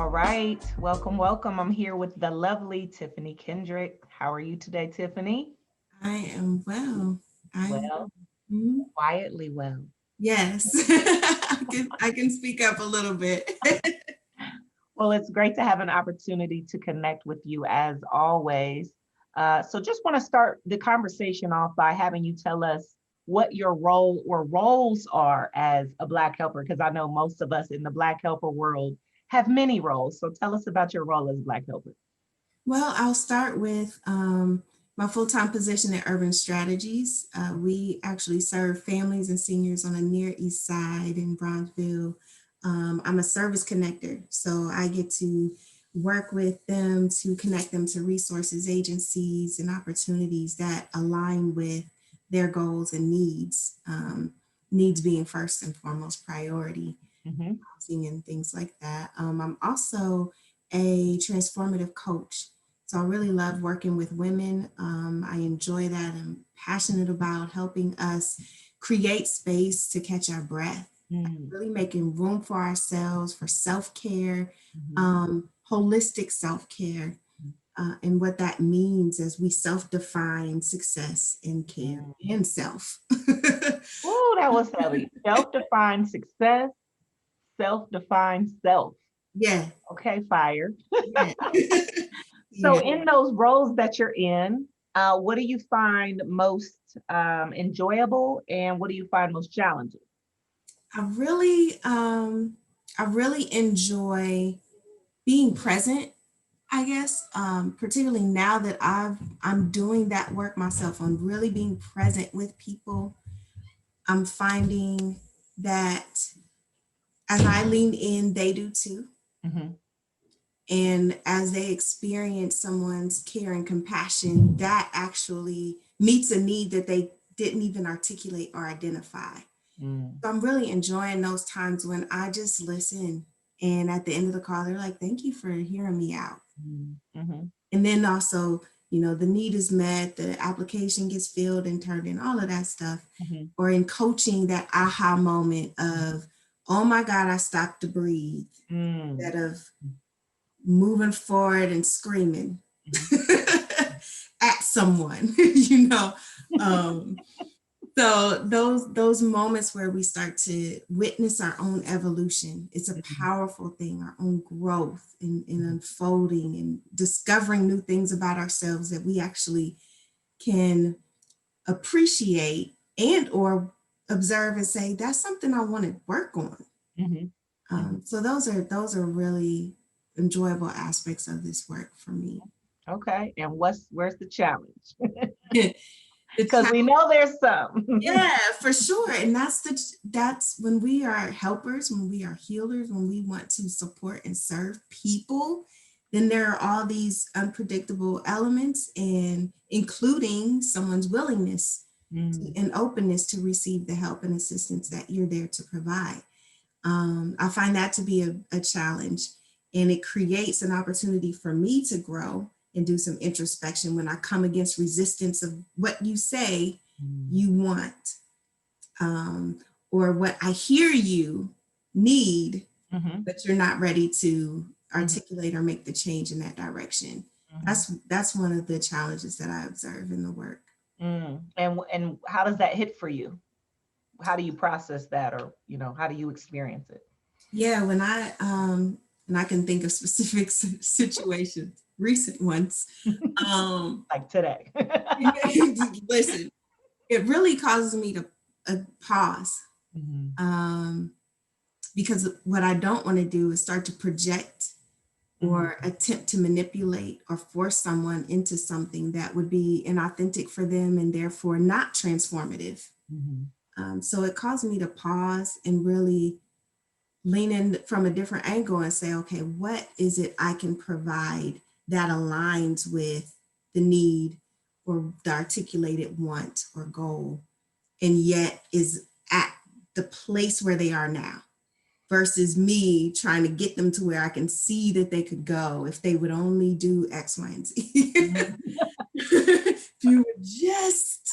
All right. Welcome, welcome. I'm here with the lovely Tifani Kendrick. How are you today, Tiffany? I am well. I'm Well, mhm. quietly well. Yes. I can speak up a little bit. Well, it's great to have an opportunity to connect with you as always. So, just want to start the conversation off by having you tell us what your role or roles are as a Black helper, because I know most of us in the Black helper world have many roles. So, tell us about your role as Black helper. Well, I'll start with my full-time position at Urban Strategies. We actually serve families and seniors on the Near East Side in Bronzeville. I'm a service connector, so I get to work with them to connect them to resources, agencies, and opportunities that align with their goals and needs. Needs being first and foremost priority, Hmm. housing and things like that. I'm also a transformative coach. So I really love working with women. I enjoy that. I'm passionate about helping us create space to catch our breath, really making room for ourselves, for self care, Hmm. holistic self care. And what that means is we self define success and care and self. Oh, that was heavy. Self-defined success, self-defined self. Yeah. Okay, fire. Yeah. So Yeah. in those roles that you're in, what do you find most enjoyable and what do you find most challenging? I really, I really enjoy being present, I guess, particularly now that I'm doing that work myself. I'm really being present with people. I'm finding that as I lean in, they do too. Hmm. And as they experience someone's care and compassion, that actually meets a need that they didn't even articulate or identify. Mm. So I'm really enjoying those times when I just listen. And at the end of the call, they're like, thank you for hearing me out. Mm-hmm. And then also, the need is met, the application gets filled and turned in, all of that stuff. Hmm. Or in coaching, that aha moment of, oh my God, I stopped to breathe, Mm. instead of moving forward and screaming Hmm. at someone, you know. Um, so those moments where we start to witness our own evolution, it's a Hmm. powerful thing, our own growth in unfolding and discovering new things about ourselves that we actually can appreciate and or observe and say, that's something I want to work on. Hmm. Hmm. So those are really enjoyable aspects of this work for me. Okay. And where's the challenge? The Because we know there's some. Yeah, for sure. And that's when we are helpers, when we are healers, when we want to support and serve people, then there are all these unpredictable elements, and including someone's willingness Mm. and openness to receive the help and assistance that you're there to provide. I find that to be a challenge, and it creates an opportunity for me to grow and do some introspection when I come against resistance of what you say Mm. you want, um, or what I hear you need, Hmm. but you're not ready to Hmm. articulate or make the change in that direction. Hmm. That's one of the challenges that I observe in the work. Mm. And how does that hit for you? How do you process that, or how do you experience it? Yeah, when I and I can think of specific situations, recent ones. Um, Like today. listen, it really causes me to pause, Hmm. um, because what I don't want to do is start to project Hmm. or attempt to manipulate or force someone into something that would be inauthentic for them and therefore not transformative. Hmm. So it caused me to pause and really lean in from a different angle and say, okay, what is it I can provide that aligns with the need or the articulated want or goal, and yet is at the place where they are now, versus me trying to get them to where I can see that they could go if they would only do X, Y, and Z. Hmm. If you would just,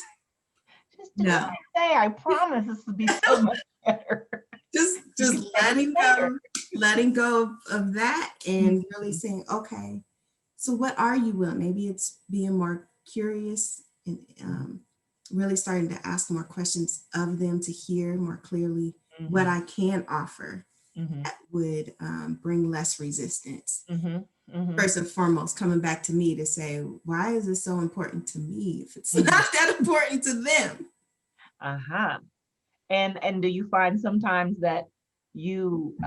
Just do what no, I say. I promise this will be so much better. just You just can take it letting later. them. letting go of that and really saying, okay, so what are you willing? Maybe it's being more curious and really starting to ask more questions of them to hear more clearly what I can offer that would bring less resistance. First and foremost, coming back to me to say, why is it so important to me if it's not that important to them? Uh-huh. And do you find sometimes that you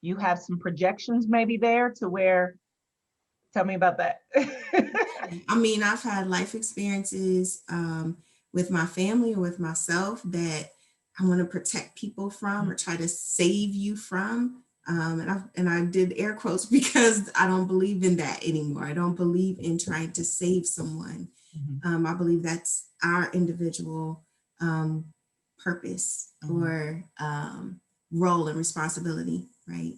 you have some projections maybe there to where, tell me about that. I mean, I've had life experiences with my family or with myself that I want to protect people from or try to save you from. And I did air quotes because I don't believe in that anymore. I don't believe in trying to save someone. I believe that's our individual purpose or role and responsibility, right?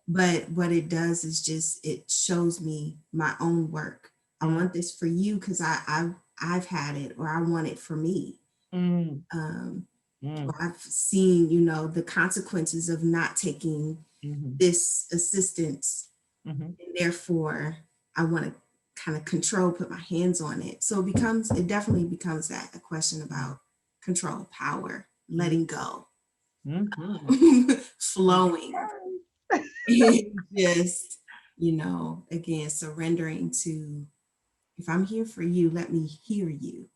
But what it does is just, it shows me my own work. I want this for you because I've had it, or I want it for me. Or I've seen, the consequences of not taking this assistance, and therefore I want to kind of control, put my hands on it. So it definitely becomes that a question about control, power, letting go, flowing. Just, again, surrendering to, if I'm here for you, let me hear you.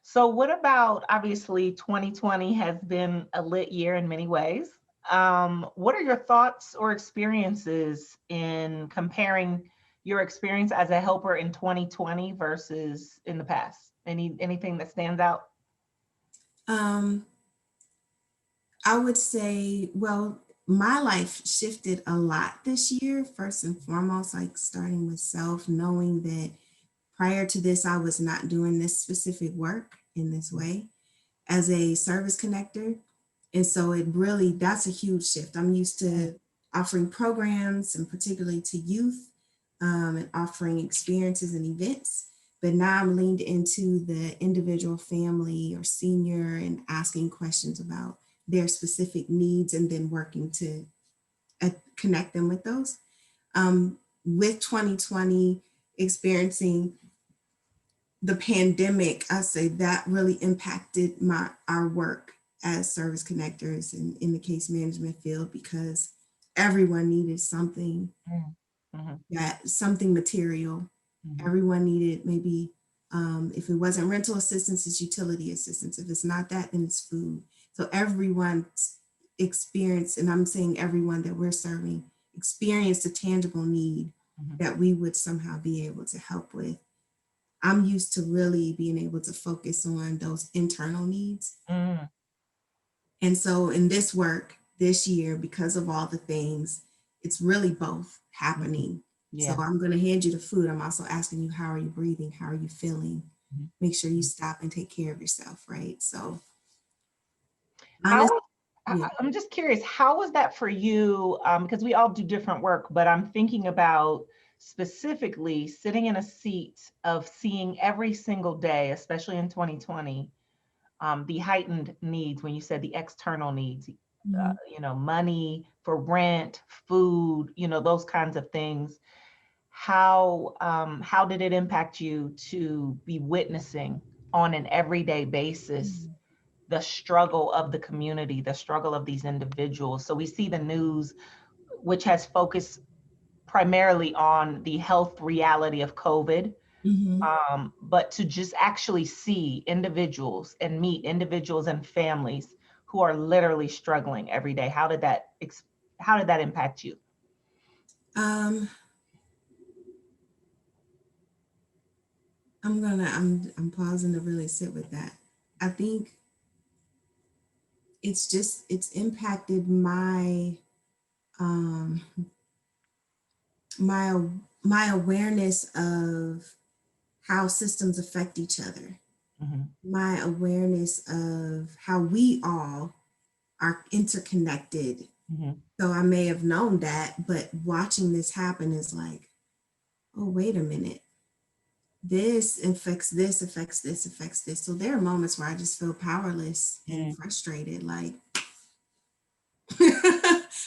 So what about, obviously 2020 has been a lit year in many ways. What are your thoughts or experiences in comparing your experience as a helper in 2020 versus in the past? Anything that stands out? I would say, well, my life shifted a lot this year, first and foremost, like starting with self, knowing that prior to this, I was not doing this specific work in this way as a service connector. And so that's a huge shift. I'm used to offering programs, and particularly to youth, and offering experiences and events. But now I'm leaned into the individual family or senior and asking questions about their specific needs and then working to connect them with those. With 2020 experiencing the pandemic, I say that really impacted our work as service connectors and in the case management field, because everyone needed something, something material. Everyone needed maybe, if it wasn't rental assistance, it's utility assistance. If it's not that, then it's food. So everyone experienced, and I'm saying everyone that we're serving, experienced a tangible need that we would somehow be able to help with. I'm used to really being able to focus on those internal needs. And so in this work this year, because of all the things, it's really both happening. So I'm going to hand you the food. I'm also asking you, how are you breathing? How are you feeling? Make sure you stop and take care of yourself, right? So I'm just curious, how was that for you? Because we all do different work, but I'm thinking about specifically sitting in a seat of seeing every single day, especially in 2020, the heightened needs, when you said the external needs, money for rent, food, those kinds of things. How did it impact you to be witnessing on an everyday basis the struggle of the community, the struggle of these individuals? So we see the news, which has focused primarily on the health reality of COVID, but to just actually see individuals and meet individuals and families who are literally struggling every day. How did that impact you? I'm pausing to really sit with that. I think it's impacted my my awareness of how systems affect each other, my awareness of how we all are interconnected. So I may have known that, but watching this happen is like, oh, wait a minute. This affects this, affects this, affects this. So there are moments where I just feel powerless and frustrated, like,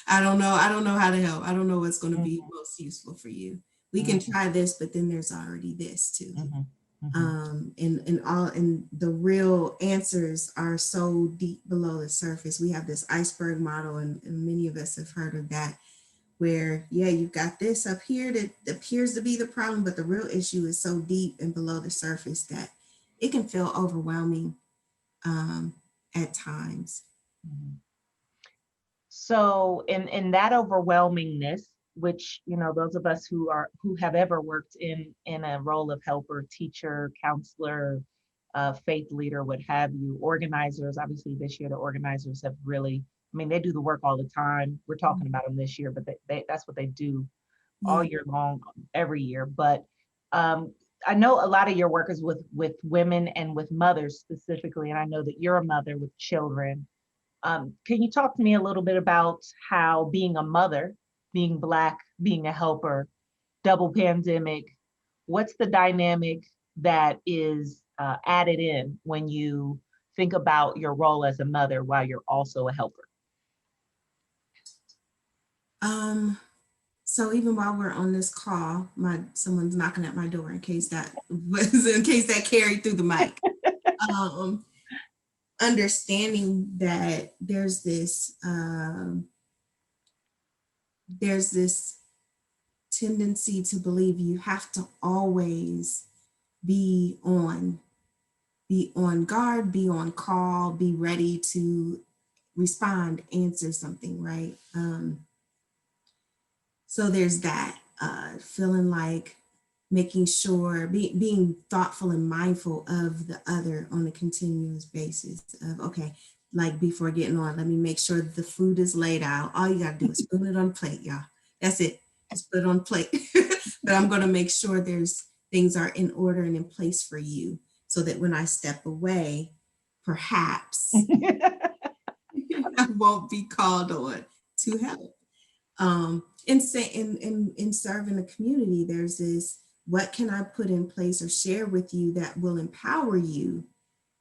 I don't know. I don't know how to help. I don't know what's going to be Mhm, most useful for you. We can mhm, try this, but then there's already this too. mhm, mhm, And the real answers are so deep below the surface. We have this iceberg model, and many of us have heard of that, where yeah, you've got this up here that appears to be the problem, but the real issue is so deep and below the surface that it can feel overwhelming um, at times. mhm. So in that overwhelmingness, which, those of us who have ever worked in a role of helper, teacher, counselor, faith leader, what have you, organizers, obviously this year the organizers have really, I mean, they do the work all the time. We're talking about them this year, but that's what they do all Yeah. year long, every year. But um, I know a lot of your work is with women and with mothers specifically, and I know that you're a mother with children. Can you talk to me a little bit about how being a mother, being Black, being a helper, double pandemic, what's the dynamic that is added in when you think about your role as a mother while you're also a helper? Um, so even while we're on this call, someone's knocking at my door in case that was in case that carried through the mic. Um, Understanding that there's this tendency to believe you have to always be on be on guard, be on call, be ready to respond, answer something, right? So there's that feeling like making sure, being thoughtful and mindful of the other on a continuous basis of, okay, like before getting on, let me make sure that the food is laid out. All you got to do is spoon it on a plate, y'all. That's it. Just put it on a plate. But I'm going to make sure things are in order and in place for you so that when I step away, perhaps I won't be called on to help. And say in serving the community, there's this, what can I put in place or share with you that will empower you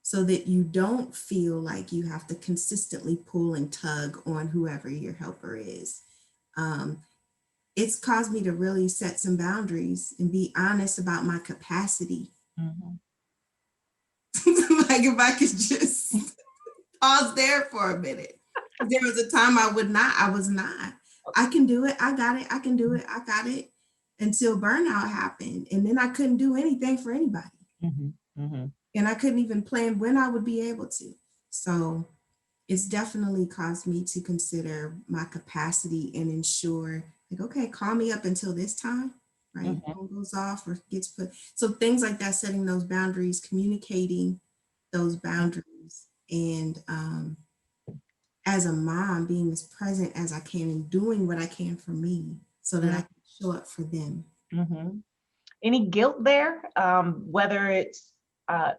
so that you don't feel like you have to consistently pull and tug on whoever your helper is. Um, it's caused me to really set some boundaries and be honest about my capacity. Mhm. Like if I could just pause there for a minute. There was a time I was not. I can do it. I got it. I can do it. I got it until burnout happened. And then I couldn't do anything for anybody. Mhm, mhm, And I couldn't even plan when I would be able to. So it's definitely caused me to consider my capacity and ensure, like, okay, call me up until this time, right? mhm, Phone goes off or gets put. So things like that, setting those boundaries, communicating those boundaries, and as a mom, being as present as I can and doing what I can for me so that I mhm, can show up for them. mhm. Any guilt there, whether it's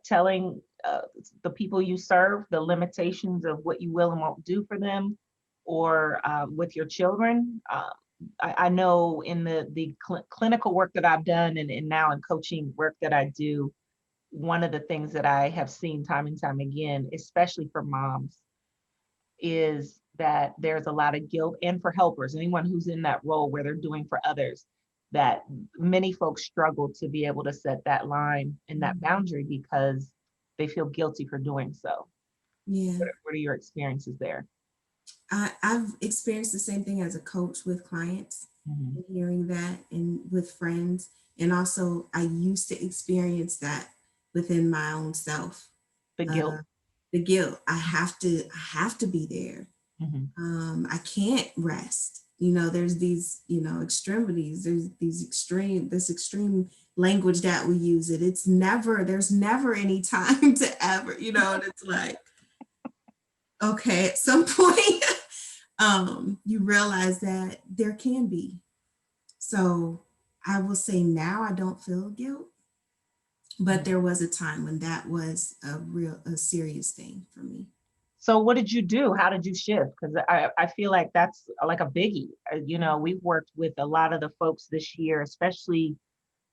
telling the people you serve the limitations of what you will and won't do for them, or with your children? I know in the clinical work that I've done, and now in coaching work that I do, one of the things that I have seen time and time again, especially for moms, is that there's a lot of guilt, and for helpers, anyone who's in that role where they're doing for others, that many folks struggle to be able to set that line and that boundary because they feel guilty for doing so. Yeah, What are your experiences there? I've experienced the same thing as a coach with clients, Mhm. and hearing that, and with friends. And also, I used to experience that within my own self. The guilt. Uh, the guilt. I have to be there. Mhm. I can't rest. There's these, extremities. There's this extreme language that we use. There's never any time to ever, and it's like, okay, at some point, you realize that there can be. So I will say now I don't feel guilt, but Mhm. there was a time when that was a serious thing for me. So what did you do? How did you shift? Because I feel like that's like a biggie. We've worked with a lot of the folks this year, especially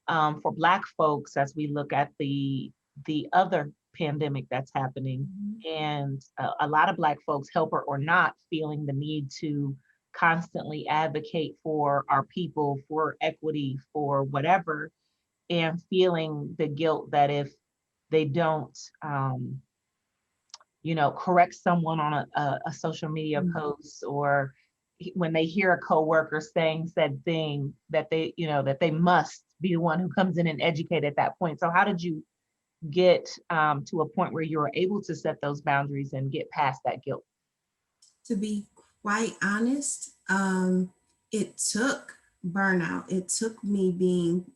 for Black folks, as we look at the the other pandemic that's happening, Mhm. and a lot of Black folks, helper or not, feeling the need to constantly advocate for our people, for equity, for whatever, and feeling the guilt that if they don't, correct someone on a social media Mhm. post, or when they hear a coworker saying said thing, that that they must be the one who comes in and educate at that point. So how did you get to a point where you were able to set those boundaries and get past that guilt? To be quite honest, it took burnout. It took me being,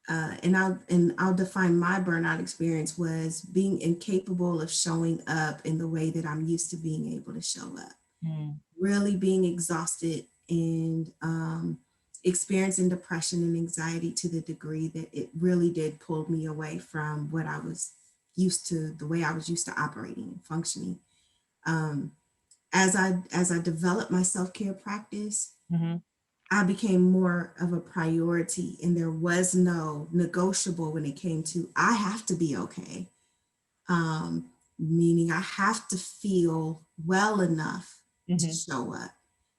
and I'll define my burnout experience was being incapable of showing up in the way that I'm used to being able to show up. Mm, Really being exhausted and experiencing depression and anxiety to the degree that it really did pull me away from what I was used to, the way I was used to operating and functioning. Um, as I developed my self-care practice, mhm, I became more of a priority, and there was no negotiable when it came to I have to be okay. Meaning I have to feel well enough to mhm, show up.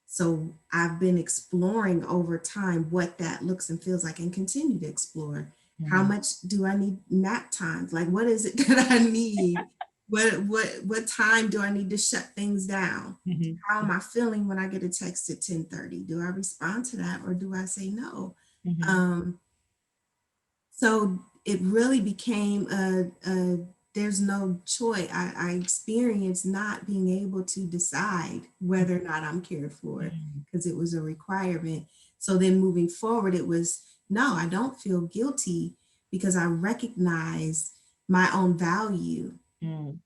So I've been exploring over time what that looks and feels like, and continue to explore. How mhm, much do I need nap times? Like, what is it that I need? What time do I need to shut things down? mhm, How am I feeling when I get a text at 10:30? Do I respond to that or do I say no? mhm, Um, so it really became a there's no choice. I experienced not being able to decide whether or not I'm cared for mhm, because it was a requirement. So then moving forward, it was no, I don't feel guilty because I recognize my own value. mhm,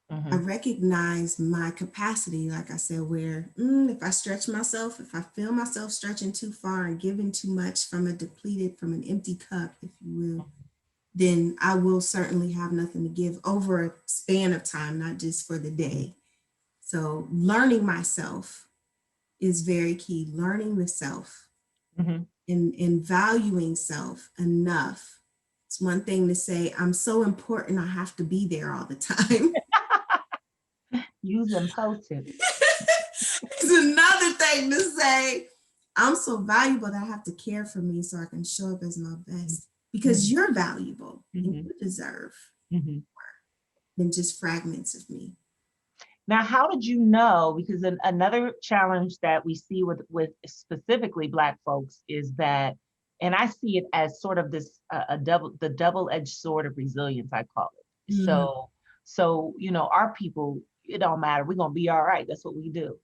I mhm, recognize my capacity, like I said, where if I stretch myself, if I feel myself stretching too far and giving too much from a depleted, from an empty cup, if you will, then I will certainly have nothing to give over a span of time, not just for the day. So learning myself is very key. Learning the self mhm. and valuing self enough. It's one thing to say, I'm so important, I have to be there all the time. Using post-it. It's another thing to say, I'm so valuable that I have to care for me so I can show up as my best because Mhm, you're valuable and mhm, you deserve mhm. than just fragments of me. Now, how did you know? Because another challenge that we see with specifically Black folks is that, and I see it as sort of this a double-edged sword of resilience, I call it. Mhm. So our people, it don't matter. We're gonna be all right. That's what we do.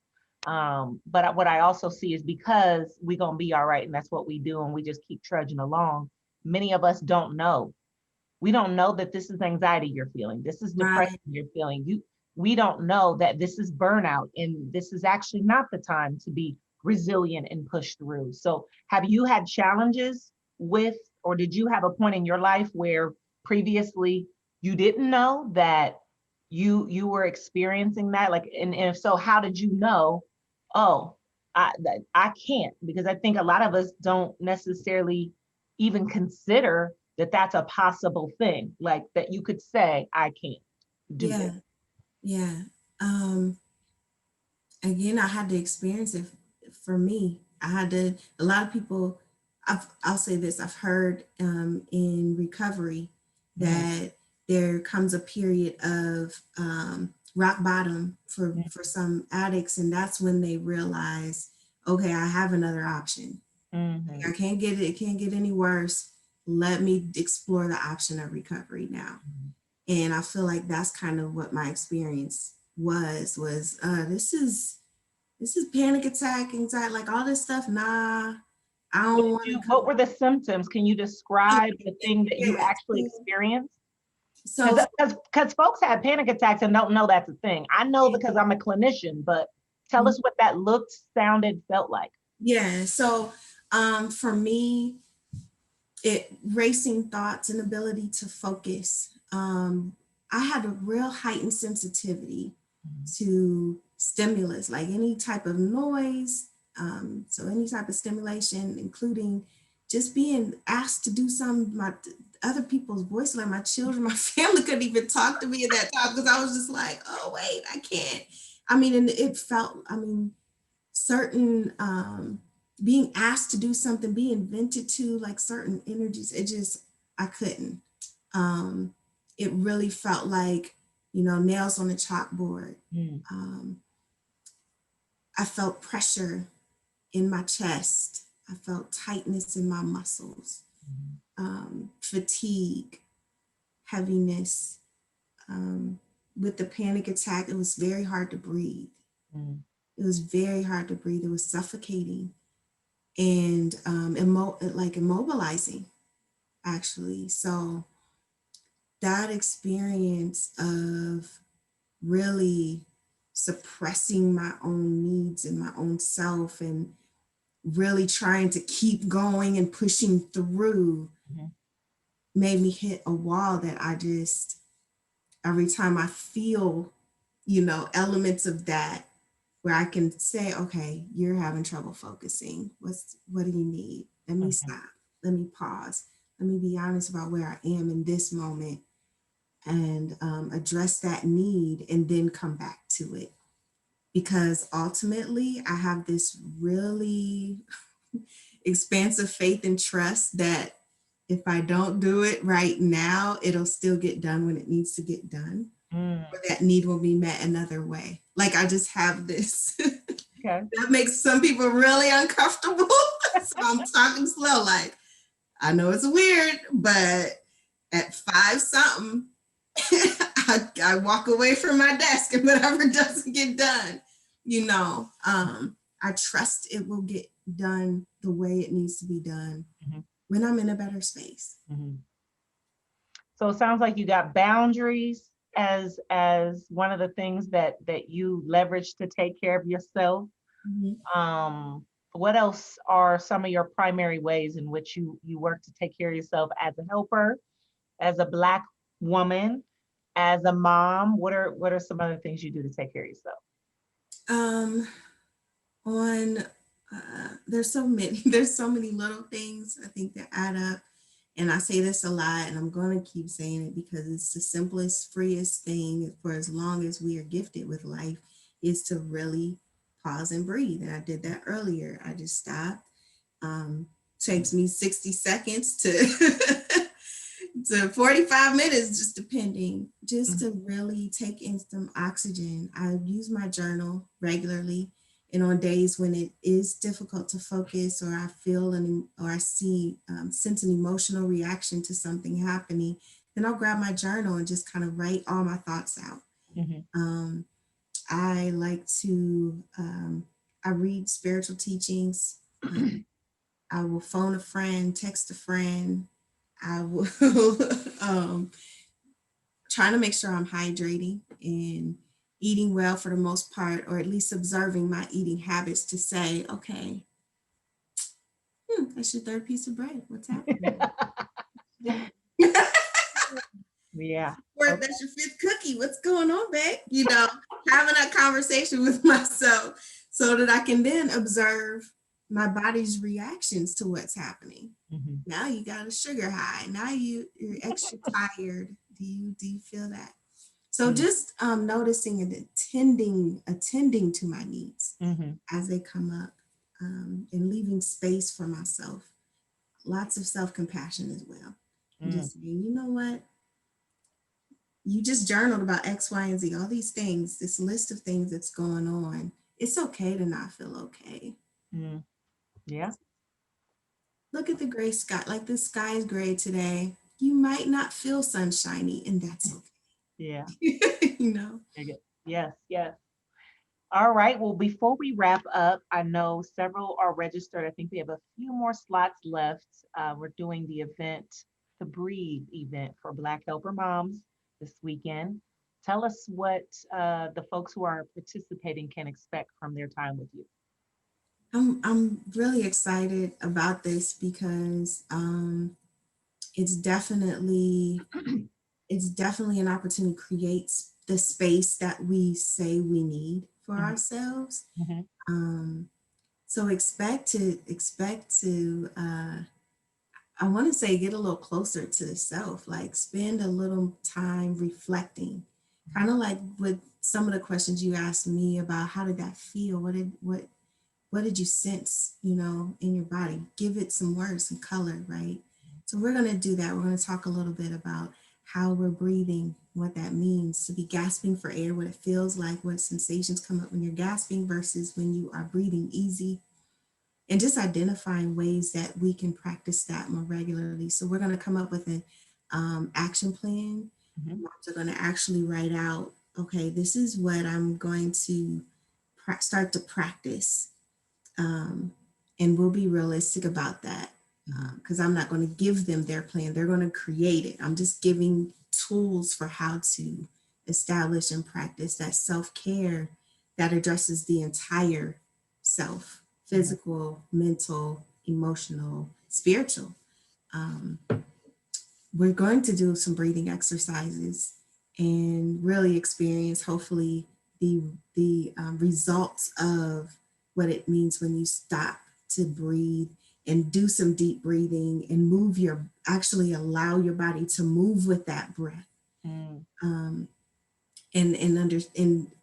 But what I also see is because we're gonna be all right, and that's what we do, and we just keep trudging along. Many of us don't know. We don't know that this is anxiety you're feeling. This is depression Right. you're feeling. We don't know that this is burnout and this is actually not the time to be resilient and push through. So, have you had challenges with, or did you have a point in your life where previously you didn't know that you were experiencing that? Like, and if so, how did you know? Oh, I can't, because I think a lot of us don't necessarily even consider that that's a possible thing, like that you could say, I can't do this. Yeah. Yeah. Um, Again, I had to experience it for me. I had to, a lot of people, I'll say this, I've heard in recovery Mm, that there comes a period of rock bottom mm, for some addicts, and that's when they realize, okay, I have another option. mhm, I can't get it, it can't get any worse. Let me explore the option of recovery now. mhm. And I feel like that's kind of what my experience was this is panic attack, anxiety, like all this stuff. Nah, I don't want to What come. were the symptoms? Can you describe the thing that you Yeah. actually experienced? So, Because folks have panic attacks and don't know that's a thing. I know because I'm a clinician, but tell us what that looked, sounded, felt like. yeah. So for me, it racing thoughts and ability to focus. I had a real heightened sensitivity Mhm, to stimulus, like any type of noise. So any type of stimulation, including just being asked to do something. other people's voice, like my children, my family couldn't even talk to me at that time because I was just like, oh wait, I can't. I mean, and it felt, I mean, certain being asked to do something, being vented to, like certain energies, it just, I couldn't. It really felt like, you know, nails on the chalkboard. Mm. I felt pressure in my chest. I felt tightness in my muscles, fatigue, heaviness. With the panic attack, it was very hard to breathe. Mm. It was very hard to breathe. It was suffocating and like immobilizing, actually. So that experience of really suppressing my own needs and my own self and really trying to keep going and pushing through made me hit a wall that I just, every time I feel, you know, elements of that where I can say, okay, you're having trouble focusing. What do you need? Let me stop. Let me pause. Let me be honest about where I am in this moment and address that need and then come back to it. Because ultimately, I have this really expansive faith and trust that if I don't do it right now, it'll still get done when it needs to get done. Or that need will be met another way. Like I just have this. Okay. That makes some people really uncomfortable. So I'm talking slow, like, I know it's weird, but at 5 something, I walk away from my desk and whatever doesn't get done, you know, I trust it will get done the way it needs to be done when I'm in a better space. So it sounds like you got boundaries as one of the things that you leverage to take care of yourself. What else are some of your primary ways in which you work to take care of yourself as a helper, as a Black woman, as a mom? What are some other things you do to take care of yourself? On there's so many there's so many little things I think that add up, and I say this a lot and I'm going to keep saying it because it's the simplest, freest thing for as long as we are gifted with life, is to really pause and breathe. And I did that earlier. I just stopped. Takes me 60 seconds to to 45 minutes, just depending, just to really take in some oxygen. I use my journal regularly. And on days when it is difficult to focus, or I feel or I see, sense an emotional reaction to something happening, then I'll grab my journal and just kind of write all my thoughts out. I like to, I read spiritual teachings. I will phone a friend, text a friend. I will trying to make sure I'm hydrating and eating well for the most part, or at least observing my eating habits to say, okay, that's your third piece of bread. What's happening? Yeah. Or that's your 5th cookie. What's going on, babe? You know, having that conversation with myself so that I can then observe my body's reactions to what's happening. Now you got a sugar high. Now you're extra tired. Do you feel that? So just noticing and attending to my needs as they come up, and leaving space for myself. Lots of self-compassion as well. And just saying, you know what? You just journaled about X, Y, and Z, all these things, this list of things that's going on. It's okay to not feel okay. Yeah. Look at the gray sky. Like the sky is gray today. You might not feel sunshiny, and that's okay. Yeah. You know? Yes, yes. All right. Well, before we wrap up, I know several are registered. I think we have a few more slots left. We're doing the event, the Breathe event for Black Helper Moms this weekend. Tell us what the folks who are participating can expect from their time with you. I'm really excited about this because it's definitely an opportunity to create the space that we say we need for ourselves. So expect to I want to say get a little closer to the self, like spend a little time reflecting, kind of like with some of the questions you asked me about how did that feel? What did you sense, in your body? Give it some words, some color, right? So we're going to do that. We're going to talk a little bit about how we're breathing, what that means to be gasping for air, what it feels like, what sensations come up when you're gasping versus when you are breathing easy, and just identifying ways that we can practice that more regularly. So we're going to come up with an action plan. Mhm. We're going to actually write out, okay, this is what I'm going to start to practice, um, and we'll be realistic about that, Mhm. because I'm not going to give them their plan. They're going to create it. I'm just giving tools for how to establish and practice that self-care that addresses the entire self, Mhm. physical, mental, emotional, spiritual. Um, we're going to do some breathing exercises and really experience, hopefully, the results of what it means when you stop to breathe and do some deep breathing and actually allow your body to move with that breath, Mm. um, and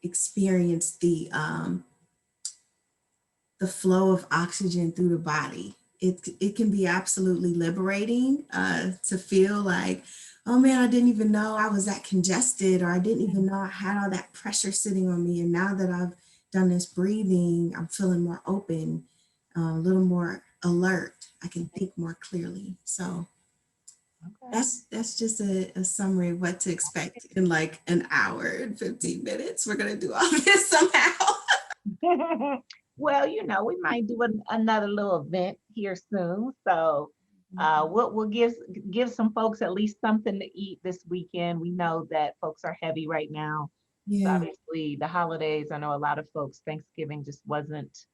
experience the flow of oxygen through the body. It can be absolutely liberating, to feel like, oh man, I didn't even know I was that congested, or I didn't even know I had all that pressure sitting on me. And now that I've done this breathing, I'm feeling more open, a little more alert. I can think more clearly. So Okay. that's just a summary of what to expect in like an hour and 15 minutes. We're gonna do all this somehow. Well, we might do another little event here soon. So we'll give some folks at least something to eat this weekend. We know that folks are heavy right now. So Yeah, obviously the holidays, I know a lot of folks, Thanksgiving just wasn't,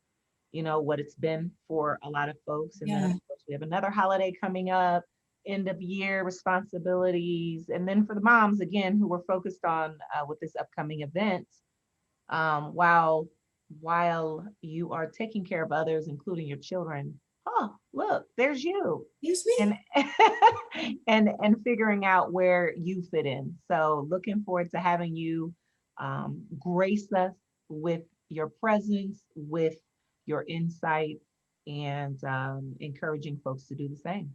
what it's been for a lot of folks. And then of yeah, course we have another holiday coming up, end of year responsibilities. And then for the moms again, who were focused on with this upcoming event, while you are taking care of others, including your children. Oh, look, there's you. excuse me. And and figuring out where you fit in. So looking forward to having you grace us with your presence, with your insight, and encouraging folks to do the same.